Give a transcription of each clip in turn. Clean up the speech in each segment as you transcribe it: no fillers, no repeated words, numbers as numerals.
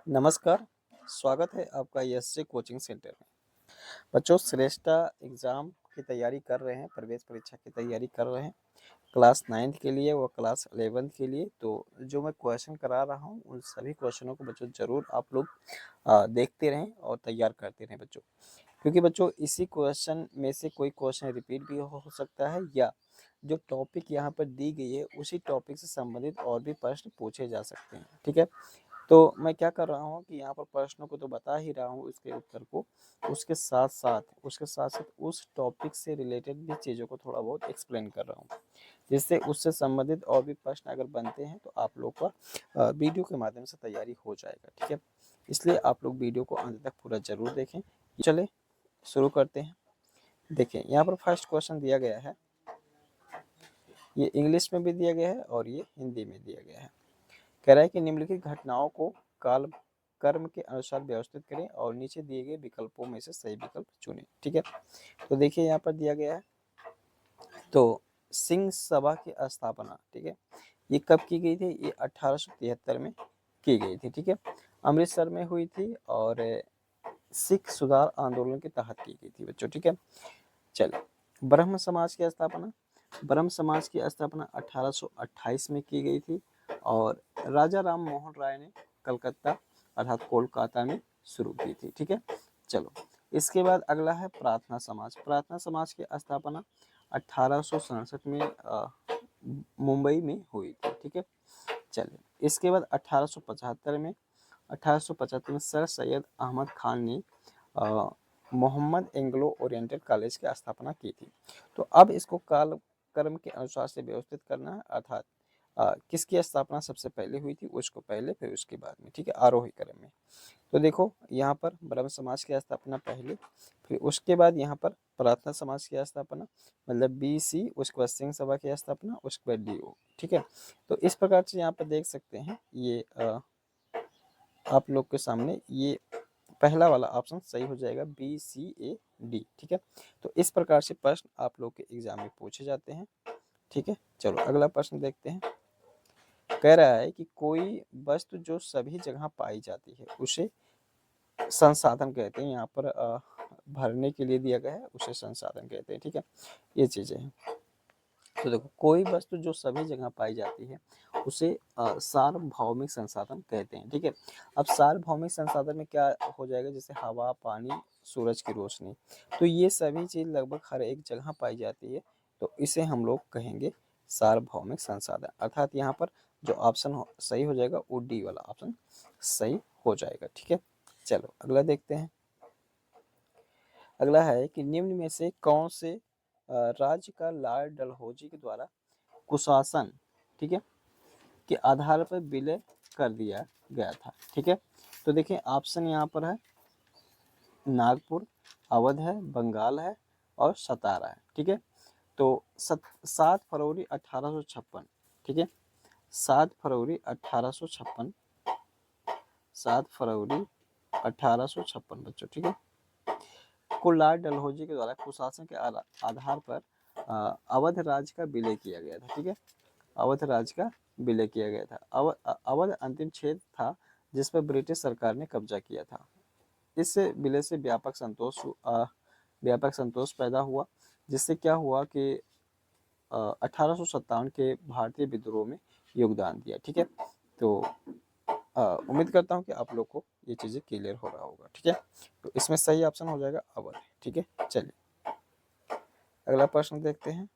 नमस्कार, स्वागत है आपका यशस्वी कोचिंग सेंटर में। बच्चों श्रेष्ठा एग्ज़ाम की तैयारी कर रहे हैं, प्रवेश परीक्षा की तैयारी कर रहे हैं, क्लास 9th के लिए व क्लास 11th के लिए। तो जो मैं क्वेश्चन करा रहा हूँ, उन सभी क्वेश्चनों को बच्चों ज़रूर आप लोग देखते रहें और तैयार करते रहें बच्चों। क्योंकि बच्चों इसी क्वेश्चन में से कोई क्वेश्चन रिपीट भी हो सकता है या जो टॉपिक यहाँ पर दी गई है, उसी टॉपिक से संबंधित और भी प्रश्न पूछे जा सकते हैं, ठीक है। तो मैं क्या कर रहा हूँ कि यहाँ पर प्रश्नों को तो बता ही रहा हूँ इसके उत्तर को, उसके साथ साथ उस टॉपिक से रिलेटेड भी चीज़ों को थोड़ा बहुत एक्सप्लेन कर रहा हूँ, जिससे उससे संबंधित और भी प्रश्न अगर बनते हैं तो आप लोग का वीडियो के माध्यम से तैयारी हो जाएगा, ठीक है। इसलिए आप लोग वीडियो को अंत तक पूरा जरूर देखें। चले शुरू करते हैं। देखें यहाँ पर फर्स्ट क्वेश्चन दिया गया है, ये इंग्लिश में भी दिया गया है और ये हिंदी में दिया गया है। कह रहा है कि निम्नलिखित घटनाओं को काल कर्म के अनुसार व्यवस्थित करें और नीचे दिए गए विकल्पों में से सही विकल्प चुनें, ठीक है। तो देखिए यहाँ पर दिया गया है, तो सिंह सभा की स्थापना, ठीक है, ये कब की गई थी? ये 1873 में की गई थी, ठीक है। अमृतसर में हुई थी और सिख सुधार आंदोलन के तहत की गई थी बच्चों, ठीक है। चलिए, ब्रह्म समाज की स्थापना 1828 में की गई थी और राजा राम मोहन राय ने कलकत्ता अर्थात कोलकाता में शुरू की थी, ठीक है। चलो, इसके बाद अगला है प्रार्थना समाज की स्थापना 1867 में मुंबई में हुई थी, ठीक है। चलिए, इसके बाद 1875 में सर सैयद अहमद खान ने मोहम्मद एंग्लो ओरिएंटल कॉलेज की स्थापना की थी। तो अब इसको काल कर्म के अनुसार से व्यवस्थित करना है, अर्थात किसकी स्थापना सबसे पहले हुई थी उसको पहले, फिर उसके बाद में, ठीक है, आरोही क्रम में। तो देखो यहाँ पर ब्रह्म समाज की स्थापना पहले, फिर उसके बाद यहाँ पर प्रार्थना समाज की स्थापना, मतलब BC, उसके बाद सिंह सभा की स्थापना, उसके बाद DO, ठीक है। तो इस प्रकार से यहाँ पर देख सकते हैं, ये आप लोग के सामने ये पहला वाला ऑप्शन सही हो जाएगा, BCAD, ठीक है। तो इस प्रकार से प्रश्न आप लोग के एग्जाम में पूछे जाते हैं, ठीक है। चलो अगला प्रश्न देखते हैं। कह रहा है कि कोई वस्तु जो सभी जगह पाई जाती है उसे संसाधन कहते हैं। यहाँ पर भरने के लिए दिया गया है, उसे संसाधन कहते हैं, ठीक है। ये चीजें हैं। तो देखो, कोई वस्तु जो सभी जगह पाई जाती है उसे सार्वभौमिक संसाधन कहते हैं, ठीक है। अब सार्वभौमिक संसाधन में क्या हो जाएगा? जैसे हवा, पानी, सूरज की रोशनी, तो ये सभी चीज लगभग हर एक जगह पाई जाती है, तो इसे हम लोग कहेंगे सार्वभौमिक संसाधन। अर्थात यहाँ पर जो ऑप्शन सही हो जाएगा वो D वाला ऑप्शन सही हो जाएगा, ठीक है। चलो अगला देखते हैं। अगला है कि निम्न में से कौन से राज्य का लॉर्ड डलहौजी के द्वारा कुशासन, ठीक है, के आधार पर विलय कर दिया गया था, ठीक है। तो देखिए ऑप्शन यहाँ पर है नागपुर, अवध है, बंगाल है और सतारा है, ठीक है। तो 7 फरवरी 1856, ठीक है, 7 फरवरी 1856, 7 फरवरी 1856 बच्चों, ठीक है, को लॉर्ड डलहौजी के द्वारा कुशासन के आधार पर अवध राज्य का विलय किया गया था, ठीक है। अवध राज्य का विलय किया गया था। अवध अंतिम क्षेत्र था जिस पर ब्रिटिश सरकार ने कब्जा किया था। इस विलय से व्यापक संतोष पैदा हुआ, जिससे क्या हुआ कि 1857 के भारतीय विद्रोह में योगदान दिया, ठीक है। तो उम्मीद करता हूँ कि आप लोग को ये चीज़ें क्लियर हो रहा होगा, ठीक है। तो इसमें सही ऑप्शन हो जाएगा अवध, ठीक है। चलिए अगला प्रश्न देखते हैं।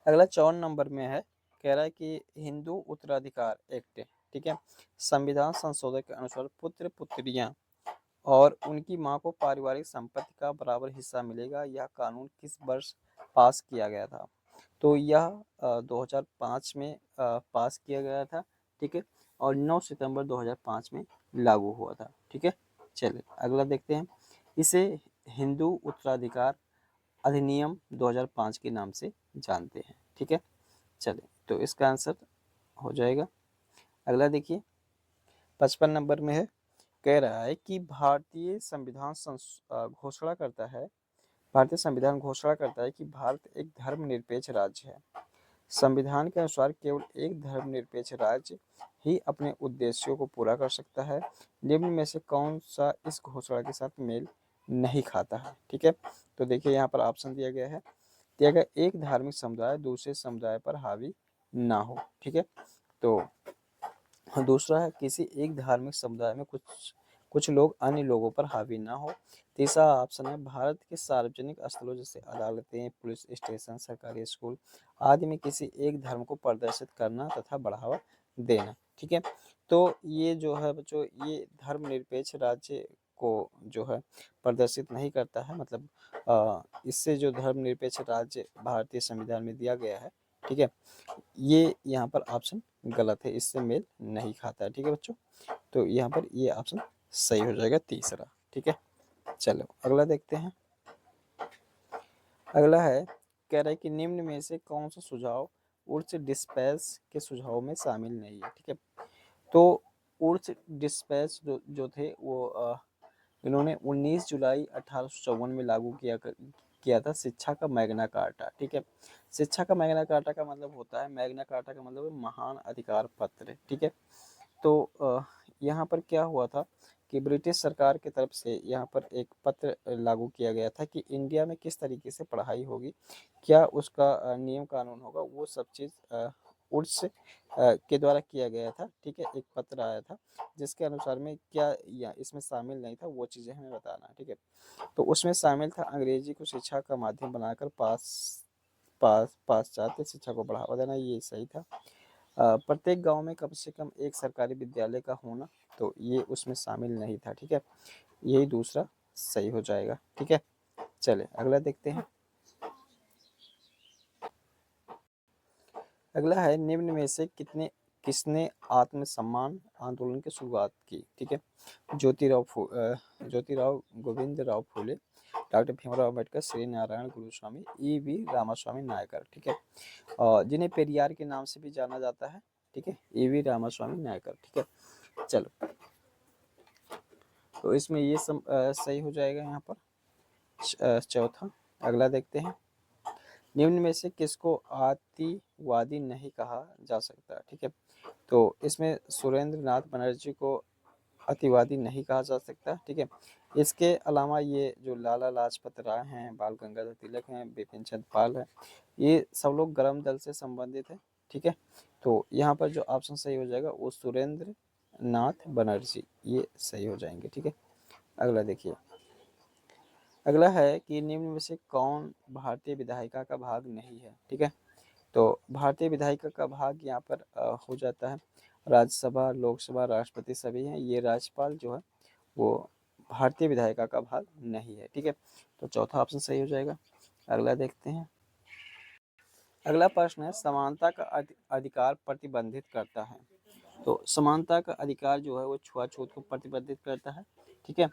अगला 54 नंबर में है। कह रहा है कि हिंदू उत्तराधिकार एक्ट, ठीक है, संविधान संशोधन के अनुसार पुत्र पुत्रियां और उनकी मां को पारिवारिक संपत्ति का बराबर हिस्सा मिलेगा। यह कानून किस वर्ष पास किया गया था? तो यह 2005 में पास किया गया था, ठीक है, और 9 सितंबर 2005 में लागू हुआ था, ठीक है। चलिए अगला देखते हैं। इसे हिंदू उत्तराधिकार अधिनियम 2005 के नाम से जानते हैं, ठीक है। चलिए तो इसका आंसर हो जाएगा। अगला देखिए 55 नंबर में है। कह रहा है कि भारतीय संविधान घोषणा करता है कि भारत एक धर्मनिरपेक्ष राज्य है। संविधान के अनुसार केवल एक धर्मनिरपेक्ष राज्य ही अपने उद्देश्यों को पूरा कर सकता है। निम्न में से कौन सा इस घोषणा के साथ मेल नहीं खाता है? ठीक है, तो देखिए यहाँ पर ऑप्शन दिया गया है। दिया गया, एक धार्मिक समुदाय दूसरे समुदाय पर हावी ना हो। ठीक है, तो दूसरा है किसी एक धार्मिक समुदाय में कुछ कुछ लोग अन्य लोगों पर हावी ना हो। तीसरा ऑप्शन है भारत के सार्वजनिक स्थलों जैसे अदालतें, पुलिस स्टेशन, सरकारी स्कूल आदि में किसी एक धर्म को प्रदर्शित करना तथा बढ़ावा देना। ठीक है, तो ये जो है बच्चों, ये धर्मनिरपेक्ष राज्य को जो है प्रदर्शित नहीं करता है। मतलब इससे जो धर्मनिरपेक्ष राज्य भारतीय संविधान में दिया गया है, ठीक है, ये यहाँ पर ऑप्शन गलत है, इससे मेल नहीं खाता है। ठीक है बच्चों, तो यहाँ पर ये ऑप्शन सही हो जाएगा तीसरा। ठीक है, चलो अगला देखते हैं। अगला है, कह रहा है कि निम्न में से कौन सा सुझाव उर्स डिस्पैच के सुझाव में शामिल नहीं है? ठीक है, तो उर्स डिस्पैच जो थे वो इन्होंने 19 जुलाई 1854 में लागू किया था शिक्षा का मैग्ना कार्टा। ठीक है, शिक्षा का मैग्ना कार्टा का मतलब होता है, मैग्ना कार्टा का मतलब है महान अधिकार पत्र। ठीक है, तो यहाँ पर क्या हुआ था कि ब्रिटिश सरकार की तरफ से यहाँ पर एक पत्र लागू किया गया था कि इंडिया में किस तरीके से पढ़ाई होगी, क्या उसका नियम कानून होगा, वो सब चीज़ उर्स के द्वारा किया गया था। ठीक है, एक पत्र आया था जिसके अनुसार में क्या या इसमें शामिल नहीं था, वो चीज़ें हमें बताना है। ठीक है, तो उसमें शामिल था अंग्रेजी को शिक्षा का माध्यम बनाकर पाश्चात्य शिक्षा को बढ़ावा देना, ये सही था। प्रत्येक गांव में कम से कम एक सरकारी विद्यालय का होना, तो ये उसमें शामिल नहीं था। ठीक है, यही दूसरा सही हो जाएगा। ठीक है, चले अगला देखते हैं। अगला है, निम्न में से किसने आत्मसम्मान आंदोलन की शुरुआत की? ठीक है, ज्योतिराव गोविंद राव फूले, डॉक्टर भीमराव अम्बेडकर, श्री नारायण गुरुस्वामी, ई.वी. रामास्वामी नायकर। ठीक है, और जिन्हें पेरियार के नाम से भी जाना जाता है। ठीक है, ई.वी. रामास्वामी नायकर। ठीक है, चलो तो इसमें ये सही हो जाएगा यहाँ पर चौथा। अगला देखते हैं, निम्न में से किसको आतिवादी नहीं कहा जा सकता? ठीक है, तो इसमें सुरेंद्र नाथ बनर्जी को अतिवादी नहीं कहा जा सकता। ठीक है, इसके अलावा ये जो लाला लाजपत राय हैं, बाल गंगाधर तिलक हैं, बिपिन चंद्र पाल है, ये सब लोग गरम दल से संबंधित है। ठीक है, तो यहाँ पर जो ऑप्शन सही हो जाएगा वो सुरेंद्र नाथ बनर्जी, ये सही हो जाएंगे। ठीक है, अगला देखिए। अगला है कि निम्न में से कौन भारतीय विधायिका का भाग नहीं है? ठीक है, तो भारतीय विधायिका का भाग यहाँ पर हो जाता है राज्यसभा, लोकसभा, राष्ट्रपति सभी हैं। ये राज्यपाल जो है वो भारतीय विधायिका का भाग नहीं है। ठीक है, तो चौथा ऑप्शन सही हो जाएगा। अगला देखते हैं। अगला प्रश्न है, समानता का अधिकार प्रतिबंधित करता है? तो समानता का अधिकार जो है वो छुआछूत को प्रतिबंधित करता है। ठीक है,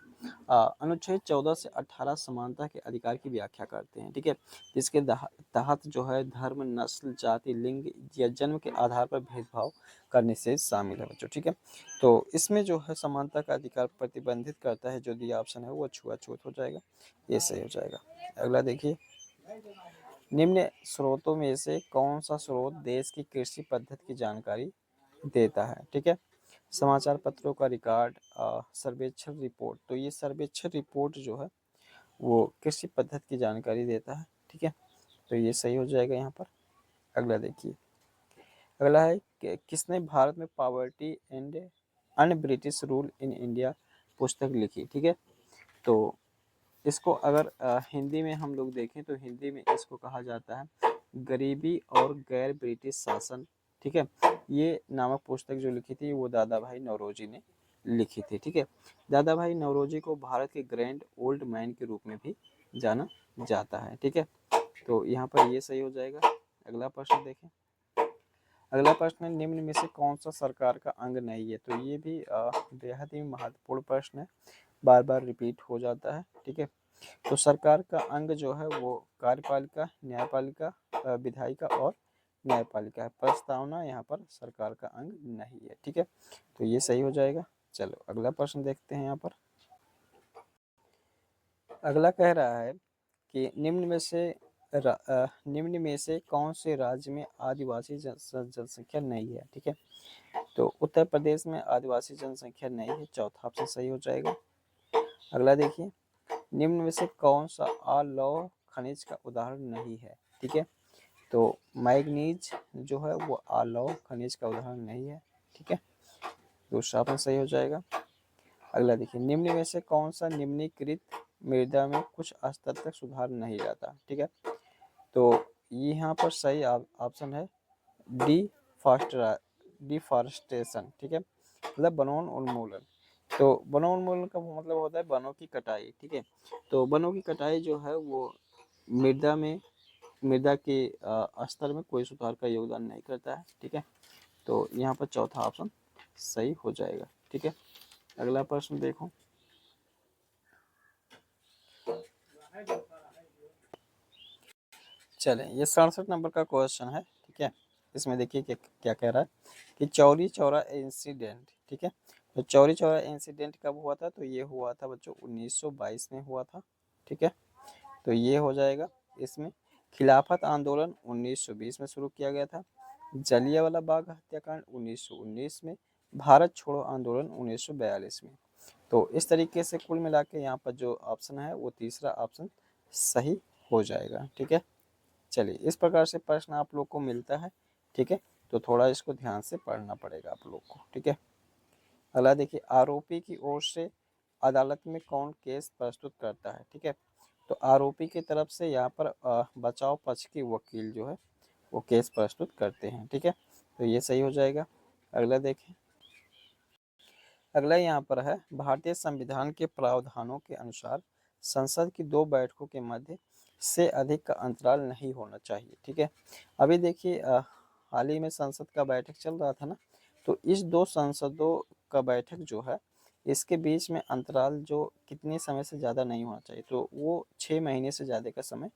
अनुच्छेद 14 से 18 समानता के अधिकार की व्याख्या करते हैं। ठीक है, जिसके तहत जो है धर्म, नस्ल, जाति, लिंग या जन्म के आधार पर भेदभाव करने से शामिल है बच्चों। ठीक है, तो इसमें जो है समानता का अधिकार प्रतिबंधित करता है, जो दिया ऑप्शन है वो छुआछूत हो जाएगा, ये सही हो जाएगा। अगला देखिए, निम्न स्रोतों में से कौन सा स्रोत देश की कृषि पद्धति की जानकारी देता है? ठीक है, समाचार पत्रों का रिकॉर्ड, सर्वेक्षण रिपोर्ट, तो ये सर्वेक्षण रिपोर्ट जो है वो कृषि पद्धति की जानकारी देता है। ठीक है, तो ये सही हो जाएगा यहाँ पर। अगला देखिए। अगला है कि किसने भारत में poverty and un British rule in India पुस्तक लिखी? ठीक है, तो इसको अगर हिंदी में हम लोग देखें तो हिंदी में इसको कहा जाता है गरीबी और गैर ब्रिटिश शासन। ठीक है, ये नामक पुस्तक जो लिखी थी वो दादा भाई नौरोजी ने लिखी थी। ठीक है, दादा भाई नौरोजी को भारत के ग्रैंड ओल्ड मैन के रूप में भी जाना जाता है। ठीक है, तो यहाँ पर ये सही हो जाएगा। अगला प्रश्न देखें। अगला प्रश्न है, निम्न में से कौन सा सरकार का अंग नहीं है? तो ये भी बेहद ही महत्वपूर्ण प्रश्न है, बार बार रिपीट हो जाता है। ठीक है, तो सरकार का अंग जो है वो कार्यपालिका, न्यायपालिका, विधायिका और न्यायपालिका है। प्रस्तावना यहाँ पर सरकार का अंग नहीं है। ठीक है, तो ये सही हो जाएगा। चलो अगला प्रश्न देखते हैं। यहाँ पर अगला कह रहा है कि निम्न में से कौन से राज्य में आदिवासी जनसंख्या नहीं है? ठीक है, तो उत्तर प्रदेश में आदिवासी जनसंख्या नहीं है, चौथा ऑप्शन सही हो जाएगा। अगला देखिए, निम्न में से कौन सा अलौह खनिज का उदाहरण नहीं है? ठीक है, तो मैग्नीज जो है वो अलौह खनिज का उदाहरण नहीं है। ठीक है, दूसरा ऑप्शन सही हो जाएगा। अगला देखिए, निम्न में से कौन सा निम्नीकृत मृदा में कुछ स्तर तक सुधार नहीं लाता? ठीक है, तो ये यहाँ पर सही ऑप्शन है डिफॉरेस्टेशन। ठीक है, मतलब वनोन उन्मूलन। तो वनोन्मूलन का मतलब होता है वनों की कटाई। ठीक है, तो वनों की कटाई जो है वो मृदा के स्तर में कोई सुधार का योगदान नहीं करता है। ठीक है, तो यहाँ पर चौथा ऑप्शन सही हो जाएगा। ठीक है, अगला प्रश्न देखो। चलें, ये 67 नंबर का क्वेश्चन है। ठीक है, इसमें देखिए क्या क्या कह रहा है कि चौरी चौरा इंसिडेंट। ठीक है, तो चौरी चौरा इंसिडेंट कब हुआ था? तो ये हुआ था बच्चों 1922 में हुआ था। ठीक है, तो ये हो जाएगा इसमें। खिलाफत आंदोलन 1920 में शुरू किया गया था। जलियांवाला बाग हत्याकांड 1919 में। भारत छोड़ो आंदोलन 1942 में। तो इस तरीके से कुल मिला के यहाँ पर जो ऑप्शन है वो तीसरा ऑप्शन सही हो जाएगा। ठीक है, चलिए इस प्रकार से प्रश्न आप लोग को मिलता है। ठीक है, तो थोड़ा इसको ध्यान से पढ़ना पड़ेगा आप लोग को। ठीक है, अगला देखिए, आरोपी की ओर से अदालत में कौन केस प्रस्तुत करता है? ठीक है, तो आरोपी की तरफ से यहाँ पर बचाव पक्ष के वकील जो है वो केस प्रस्तुत करते हैं। ठीक है, तो ये सही हो जाएगा। अगला देखें, अगला यहाँ पर है, भारतीय संविधान के प्रावधानों के अनुसार संसद की दो बैठकों के मध्य से अधिक का अंतराल नहीं होना चाहिए। ठीक है, अभी देखिए हाल ही में संसद का बैठक चल रहा था ना, तो इस दो संसदों का बैठक जो है इसके बीच में अंतराल जो कितने समय से ज़्यादा नहीं होना चाहिए, तो वो 6 महीने से ज़्यादा का समय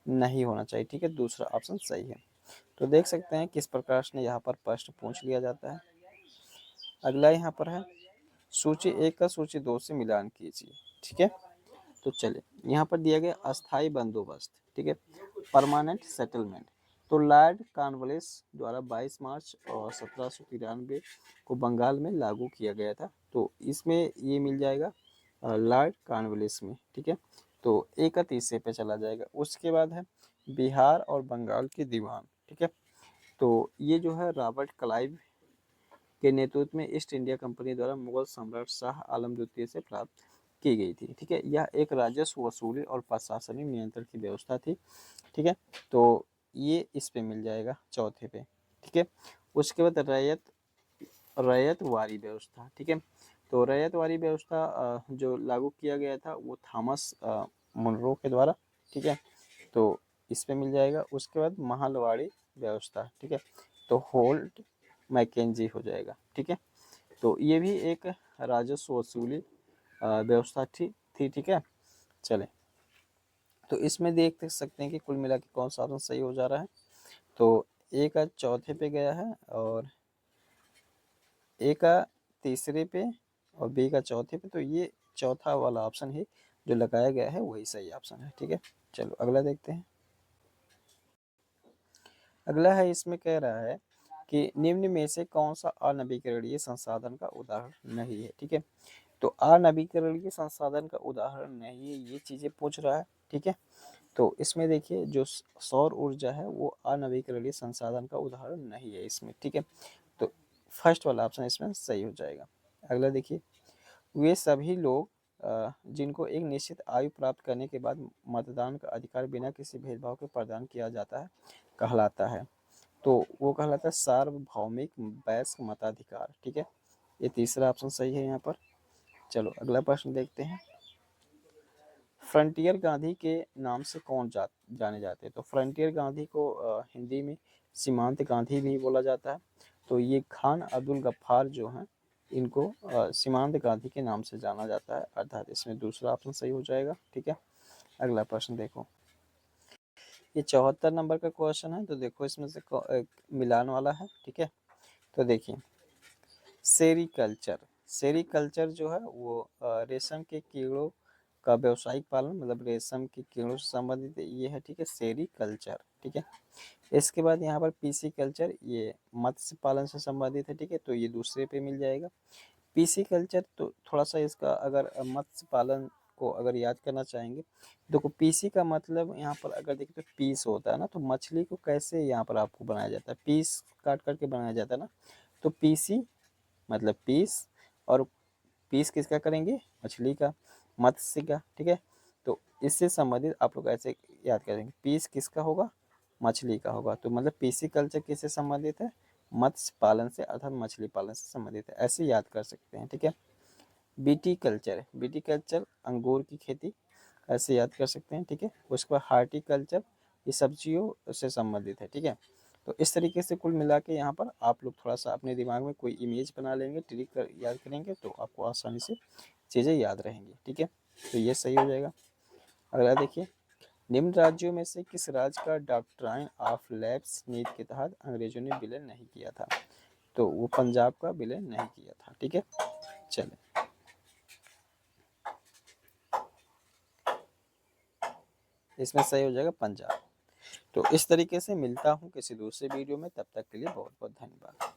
नहीं होना चाहिए। ठीक है, दूसरा ऑप्शन सही है। तो देख सकते हैं किस प्रकार से यहाँ पर प्रश्न पूछ लिया जाता है। अगला यहाँ पर है, सूची 1 का सूची 2 से मिलान कीजिए। ठीक है, तो चलिए यहाँ पर दिया गया अस्थाई बंदोबस्त। ठीक है, परमानेंट सेटलमेंट, तो लॉर्ड कॉर्नवालिस द्वारा 22 मार्च और 1793 को बंगाल में लागू किया गया था। तो इसमें ये मिल जाएगा लॉर्ड कॉर्नवालिस में। ठीक है, तो एक का तीसरे पे चला जाएगा। उसके बाद है बिहार और बंगाल के दीवान। ठीक है, तो ये जो है रॉबर्ट क्लाइव के नेतृत्व में ईस्ट इंडिया कंपनी द्वारा मुगल सम्राट शाह आलम द्वितीय से प्राप्त की गई थी। ठीक है, यह एक राजस्व वसूली और प्रशासनिक नियंत्रण की व्यवस्था थी। ठीक है, तो ये इस पे मिल जाएगा चौथे पे। ठीक है, उसके बाद रैयतवारी व्यवस्था। ठीक है, तो रैयतवारी व्यवस्था जो लागू किया गया था वो थॉमस मुनरो के द्वारा। ठीक है, तो इस पे मिल जाएगा। उसके बाद महलवाड़ी व्यवस्था। ठीक है, तो होल्ट मैकेंजी हो जाएगा। ठीक है, तो ये भी एक राजस्व वसूली व्यवस्था थी। ठीक है, चले, तो इसमें देख सकते हैं कि कुल मिला के कौन सा ऑप्शन सही हो जा रहा है। तो ए का चौथे पे गया है और ए का तीसरे पे और बी का चौथे पे, तो ये चौथा वाला ऑप्शन है जो लगाया गया है वही सही ऑप्शन है। ठीक है, चलो अगला देखते हैं। अगला है, इसमें कह रहा है कि निम्न में से कौन सा अनवीकरणीय संसाधन का उदाहरण नहीं है? ठीक है, तो अनवीकरणीय संसाधन का उदाहरण नहीं है, ये चीजें पूछ रहा है। ठीक है, तो इसमें देखिए जो सौर ऊर्जा है वो अनवीकरणीय संसाधन का उदाहरण नहीं है इसमें। ठीक है, तो फर्स्ट वाला ऑप्शन इसमें सही हो जाएगा। अगला देखिए, वे सभी लोग जिनको एक निश्चित आयु प्राप्त करने के बाद मतदान का अधिकार बिना किसी भेदभाव के प्रदान किया जाता है कहलाता है, तो वो कहलाता है सार्वभौमिक वयस्क मताधिकार। ठीक है, ये तीसरा ऑप्शन सही है यहाँ पर। चलो अगला प्रश्न देखते हैं। फ्रंटियर गांधी के नाम से कौन जाने जाते हैं? तो फ्रंटियर गांधी को हिंदी में सीमांत गांधी भी बोला जाता है। तो ये खान अब्दुल गफ्फार जो हैं इनको सीमांत गांधी के नाम से जाना जाता है, अर्थात इसमें दूसरा ऑप्शन सही हो जाएगा। ठीक है, अगला प्रश्न देखो, ये 74 नंबर का क्वेश्चन है। तो देखो इसमें से मिलान वाला है। ठीक है, तो देखिए, सेरीकल्चर, सेरीकल्चर जो है वो रेशम के कीड़ों का व्यावसायिक पालन, मतलब रेशम के कीड़ों से संबंधित ये है। ठीक है, सेरीकल्चर। ठीक है, इसके बाद यहाँ पर पीसी कल्चर, ये मत्स्य पालन से संबंधित है, ठीक है, तो ये दूसरे पे मिल जाएगा। पीसी कल्चर तो थोड़ा सा इसका अगर मत्स्य पालन को अगर याद करना चाहेंगे, देखो पीसी का मतलब यहाँ पर अगर देखें तो पीस होता है ना, तो मछली को कैसे यहाँ पर आपको बनाया जाता है, पीस काट करके बनाया जाता है ना, तो पीसी मतलब पीस, और पीस किसका करेंगे, मछली का, मत्स्य का, ठीक है। तो इससे संबंधित आप लोग ऐसे याद करेंगे, पीस किसका होगा, मछली का होगा, तो मतलब पीसी कल्चर किससे संबंधित है, मत्स्य पालन से अर्थात मछली पालन से संबंधित है, ऐसे याद कर सकते हैं, ठीक है। बीटी कल्चर, बीटी कल्चर अंगूर की खेती, ऐसे याद कर सकते हैं, ठीक है। उसके बाद हार्टिकल्चर, ये सब्जियों से संबंधित है, ठीक है। तो इस तरीके से कुल मिला के यहाँ पर आप लोग थोड़ा सा अपने दिमाग में कोई इमेज बना लेंगे, ट्रिक कर याद करेंगे, तो आपको आसानी से चीज़ें याद रहेंगी, ठीक है। तो ये सही हो जाएगा। अगला देखिए, निम्न राज्यों में से किस राज्य का डॉक्ट्राइन ऑफ लैप्स नीति के तहत अंग्रेजों ने विलय नहीं किया था, तो वो पंजाब का विलय नहीं किया था, ठीक है। चले, इसमें सही हो जाएगा पंजाब। तो इस तरीके से मिलता हूँ किसी दूसरे वीडियो में, तब तक के लिए बहुत बहुत धन्यवाद।